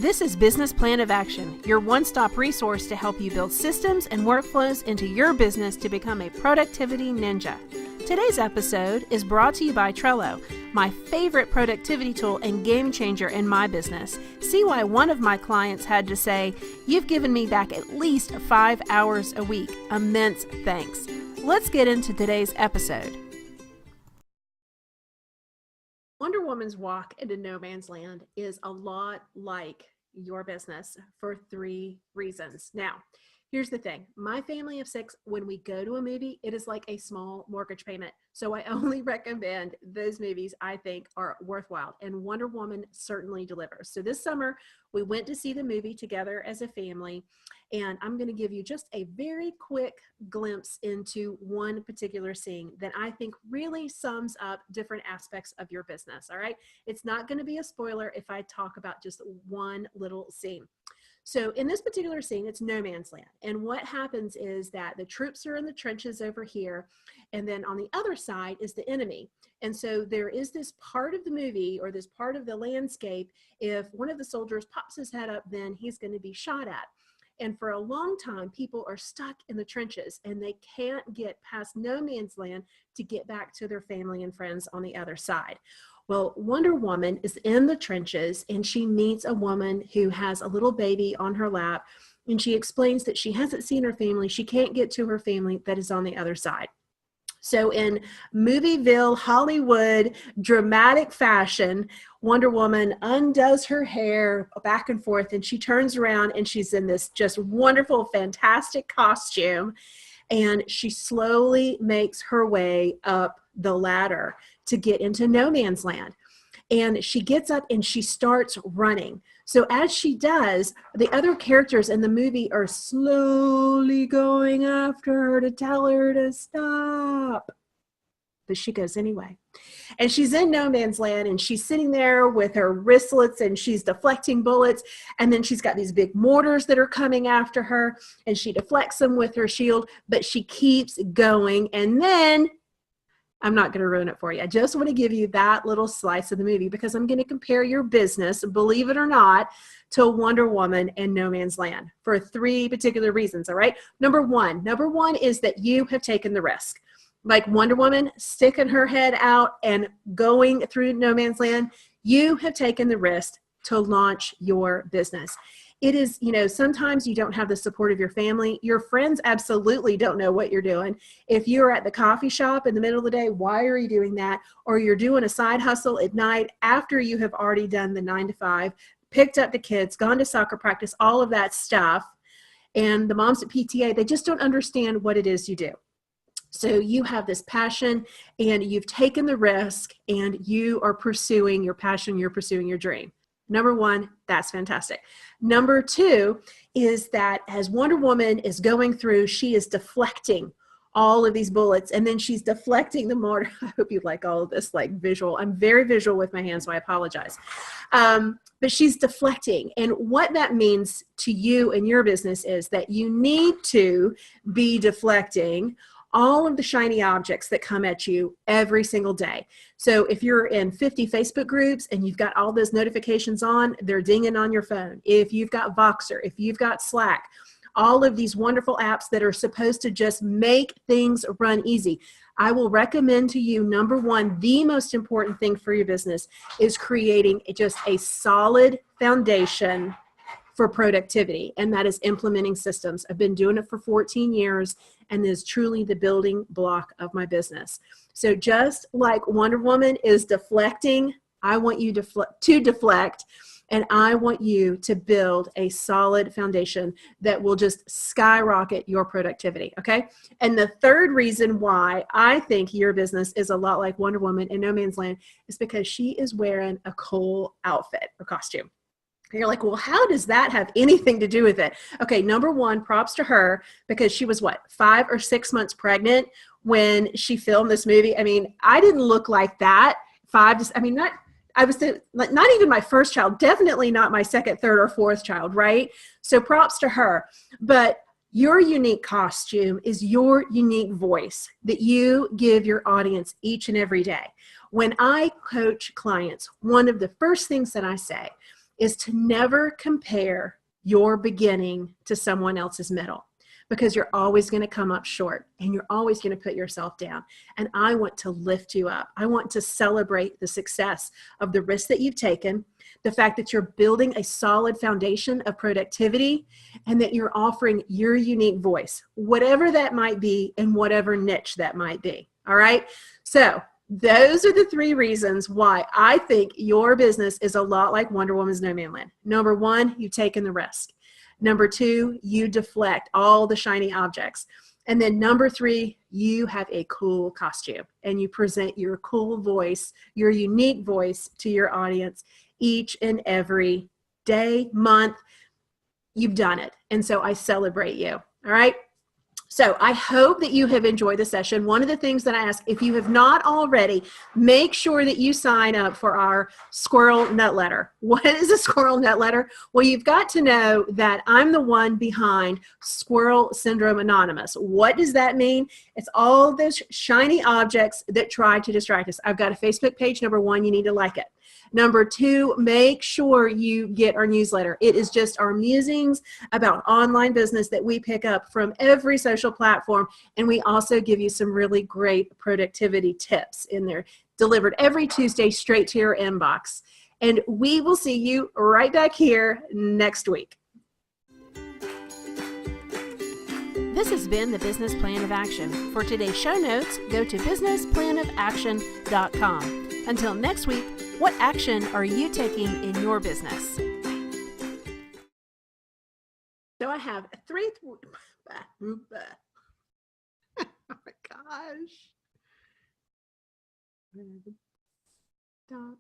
This is Business Plan of Action, your one-stop resource to help you build systems and workflows into your business to become a productivity ninja. Today's episode is brought to you by Trello, my favorite productivity tool and game changer in my business. See why one of my clients had to say, "You've given me back at least 5 hours a week. Immense thanks." Let's get into today's episode. Wonder Woman's walk into no man's land is a lot like your business for 3 reasons. Now, here's the thing. My family of 6, when we go to a movie, it is like a small mortgage payment. So I only recommend those movies I think are worthwhile, and Wonder Woman certainly delivers. So this summer, we went to see the movie together as a family, and I'm going to give you just a very quick glimpse into one particular scene that I think really sums up different aspects of your business, all right? It's not going to be a spoiler if I talk about just one little scene. So in this particular scene, it's no man's land. And what happens is that the troops are in the trenches over here, and then on the other side is the enemy. And so there is this part of the movie, or this part of the landscape, if one of the soldiers pops his head up, then he's going to be shot at. And for a long time, people are stuck in the trenches and they can't get past no man's land to get back to their family and friends on the other side. Well, Wonder Woman is in the trenches and she meets a woman who has a little baby on her lap, and she explains that she hasn't seen her family. She can't get to her family that is on the other side. So in Movieville, Hollywood, dramatic fashion, Wonder Woman undoes her hair back and forth, and she turns around and she's in this just wonderful, fantastic costume, and she slowly makes her way up the ladder to get into no man's land. And she gets up and she starts running. So as she does, the other characters in the movie are slowly going after her to tell her to stop. But she goes anyway. And she's in no man's land, and she's sitting there with her wristlets and she's deflecting bullets. And then she's got these big mortars that are coming after her, and she deflects them with her shield, but she keeps going. And then I'm not going to ruin it for you. I just want to give you that little slice of the movie because I'm going to compare your business, believe it or not, to Wonder Woman and No Man's Land for 3 particular reasons, all right? Number one is that you have taken the risk. Like Wonder Woman sticking her head out and going through no man's land, you have taken the risk to launch your business. It is, sometimes you don't have the support of your family. Your friends absolutely don't know what you're doing. If you're at the coffee shop in the middle of the day, why are you doing that? Or you're doing a side hustle at night after you have already done the 9 to 5, picked up the kids, gone to soccer practice, all of that stuff. And the moms at PTA, they just don't understand what it is you do. So you have this passion and you've taken the risk and you are pursuing your passion, you're pursuing your dream. Number 1, that's fantastic. Number 2 is that as Wonder Woman is going through, she is deflecting all of these bullets, and then she's deflecting the mortar. I hope you like all of this, like visual. I'm very visual with my hands, so I apologize. But she's deflecting. And what that means to you and your business is that you need to be deflecting all of the shiny objects that come at you every single day. So if you're in 50 Facebook groups and you've got all those notifications on, they're dinging on your phone. If you've got Voxer, if you've got Slack, all of these wonderful apps that are supposed to just make things run easy. I will recommend to you, number 1, the most important thing for your business is creating just a solid foundation for productivity, and that is implementing systems. I've been doing it for 14 years, and is truly the building block of my business. So just like Wonder Woman is deflecting, I want you to deflect, and I want you to build a solid foundation that will just skyrocket your productivity, okay? And the third reason why I think your business is a lot like Wonder Woman in No Man's Land is because she is wearing a cool outfit or costume. You're like, well, how does that have anything to do with it? Okay, number 1, props to her, because she was, 5 or 6 months pregnant when she filmed this movie. I mean, I didn't look like that. Not even my first child, definitely not my second, third, or fourth child, right? So props to her. But your unique costume is your unique voice that you give your audience each and every day. When I coach clients, one of the first things that I say is to never compare your beginning to someone else's middle, because you're always going to come up short and you're always going to put yourself down. And I want to lift you up. I want to celebrate the success of the risk that you've taken, the fact that you're building a solid foundation of productivity, and that you're offering your unique voice, whatever that might be and whatever niche that might be. All right. So those are the 3 reasons why I think your business is a lot like Wonder Woman's No Man Land. Number 1, you've taken the risk. Number 2, you deflect all the shiny objects. And then number 3, you have a cool costume and you present your cool voice, your unique voice to your audience each and every day, month. You've done it. And so I celebrate you. All right. So I hope that you have enjoyed the session. One of the things that I ask, if you have not already, make sure that you sign up for our Squirrel Nutletter. What is a Squirrel Nutletter? Well, you've got to know that I'm the one behind Squirrel Syndrome Anonymous. What does that mean? It's all those shiny objects that try to distract us. I've got a Facebook page. Number 1, you need to like it. Number 2, make sure you get our newsletter. It is just our musings about online business that we pick up from every social platform. And we also give you some really great productivity tips in there, delivered every Tuesday straight to your inbox. And we will see you right back here next week. This has been the Business Plan of Action. For today's show notes, go to businessplanofaction.com. Until next week, what action are you taking in your business? So I have 3. Oh my gosh. Stop.